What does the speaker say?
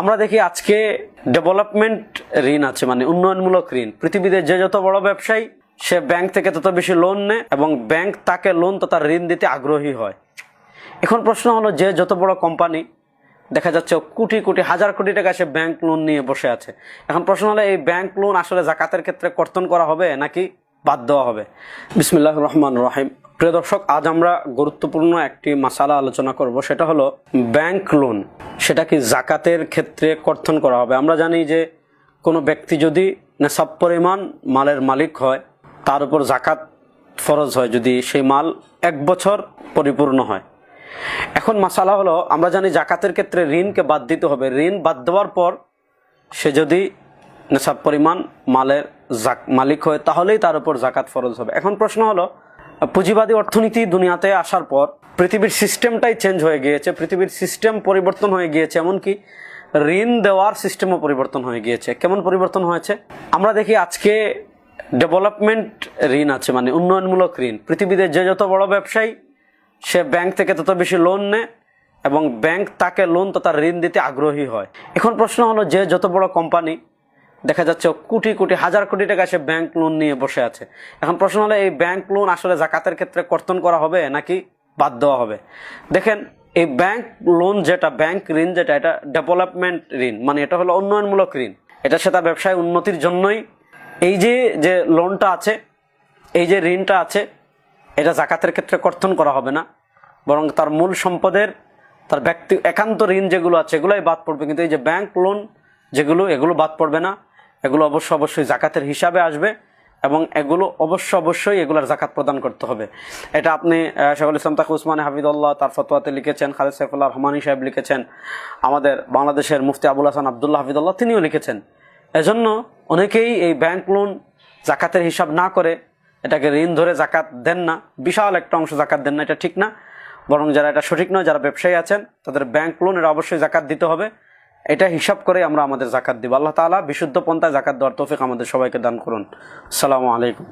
আমরা দেখি আজকে ডেভেলপমেন্ট ঋণ আছে, মানে উন্নয়নমূলক ঋণ। পৃথিবীতে যে যত বড় ব্যবসায়ী সে ব্যাংক থেকে তত বেশি লোন নেয় এবং ব্যাংক তাকে লোন তথা ঋণ দিতে আগ্রহী হয়। এখন প্রশ্ন হলো, যে যত বড় কোম্পানি দেখা যাচ্ছে কোটি কোটি হাজার কোটি টাকা সে ব্যাংক লোন নিয়ে বসে আছে। এখন প্রশ্ন হলো, এই ব্যাংক লোন আসলে জাকাতের ক্ষেত্রে কর্তন করা হবে নাকি বাদ দেওয়া হবে? বিসমিল্লাহির রহমানির রহিম। প্রিয় দর্শক, আজ আমরা গুরুত্বপূর্ণ একটি মাসালা আলোচনা করব, সেটা হলো ব্যাংক লোন সেটা কি জাকাতের ক্ষেত্রে কর্তন করা হবে। আমরা জানি যে কোনো ব্যক্তি যদি নেশাব পরিমাণ মালের মালিক হয়, তার উপর জাকাত ফরজ হয় যদি সেই মাল 1 বছর পরিপূর্ণ হয়। এখন মাসালা হলো, আমরা জানি জাকাতের ক্ষেত্রে ঋণকে বাদ দিতে হবে। ঋণ বাদ দেওয়ার পর সে যদি নেশাব পরিমাণ মালের মালিক হয় তাহলেই তার উপর জাকাত ফরজ হবে। এখন প্রশ্ন হলো, পুঁজিবাদী অর্থনীতি দুনিয়াতে আসার পর পৃথিবীর সিস্টেমটাই চেঞ্জ হয়ে গিয়েছে, পৃথিবীর সিস্টেম পরিবর্তন হয়ে গিয়েছে, এমনকি ঋণ দেওয়ার সিস্টেমও পরিবর্তন হয়ে গিয়েছে। কেমন পরিবর্তন হয়েছে? আমরা দেখি আজকে ডেভেলপমেন্ট ঋণ আছে, মানে উন্নয়নমূলক ঋণ। পৃথিবীতে যে যত বড় ব্যবসায়ী সে ব্যাংক থেকে তত বেশি লোন নেয় এবং ব্যাংক তাকে লোন তথা ঋণ দিতে আগ্রহী হয়। এখন প্রশ্ন হলো, যে যত বড় কোম্পানি দেখা যাচ্ছে কোটি কোটি হাজার কোটি টাকা সে ব্যাংক লোন নিয়ে বসে আছে। এখন প্রশ্ন হলো, এই ব্যাংক লোন আসলে জাকাতের ক্ষেত্রে কর্তন করা হবে নাকি বাদ দেওয়া হবে? দেখেন, এই ব্যাংক লোন যেটা, ব্যাংক ঋণ যেটা, এটা ডেভেলপমেন্ট ঋণ, মানে এটা হলো উন্নয়নমূলক ঋণ। এটা সেটা ব্যবসায় উন্নতির জন্যই এই যে লোনটা আছে, এই যে ঋণটা আছে, এটা জাকাতের ক্ষেত্রে কর্তন করা হবে না, বরং তার মূল সম্পদের, তার ব্যক্তি একান্ত ঋণ যেগুলো আছে এগুলোই বাদ পড়বে। কিন্তু এই যে ব্যাংক লোন যেগুলো, এগুলো বাদ পড়বে না, এগুলো অবশ্যই জাকাতের হিসাবে আসবে এবং এগুলো অবশ্যই এগুলোর জাকাত প্রদান করতে হবে। এটা আপনি শেখুল ইসলাম তাকি উসমানী হাফিজুল্লাহ তার ফতোয়াতে লিখেছেন, খালেদ সাইফুল্লাহ রহমানী সাহেব লিখেছেন, আমাদের বাংলাদেশের মুফতি আবুল হাসান আবদুল্লাহ হাফিজুল্লাহ তিনিও লিখেছেন। এজন্য অনেকেই এই ব্যাংক লোন জাকাতের হিসাব না করে এটাকে ঋণ ধরে জাকাত দেন না, বিশাল একটা অংশ জাকাত দেন না, এটা ঠিক না। বরং যারা এটা সঠিক নয়, যারা ব্যবসায়ী আছেন, তাদের ব্যাংক লোন এটা অবশ্যই জাকাত দিতে হবে। এটা হিসাব করে আমরা আমাদের জাকাত দিব। আল্লাহ তাআলা বিশুদ্ধ পন্থায় জাকাত দেওয়ার তৌফিক আমাদের সবাইকে দান করুন। আসসালামু আলাইকুম।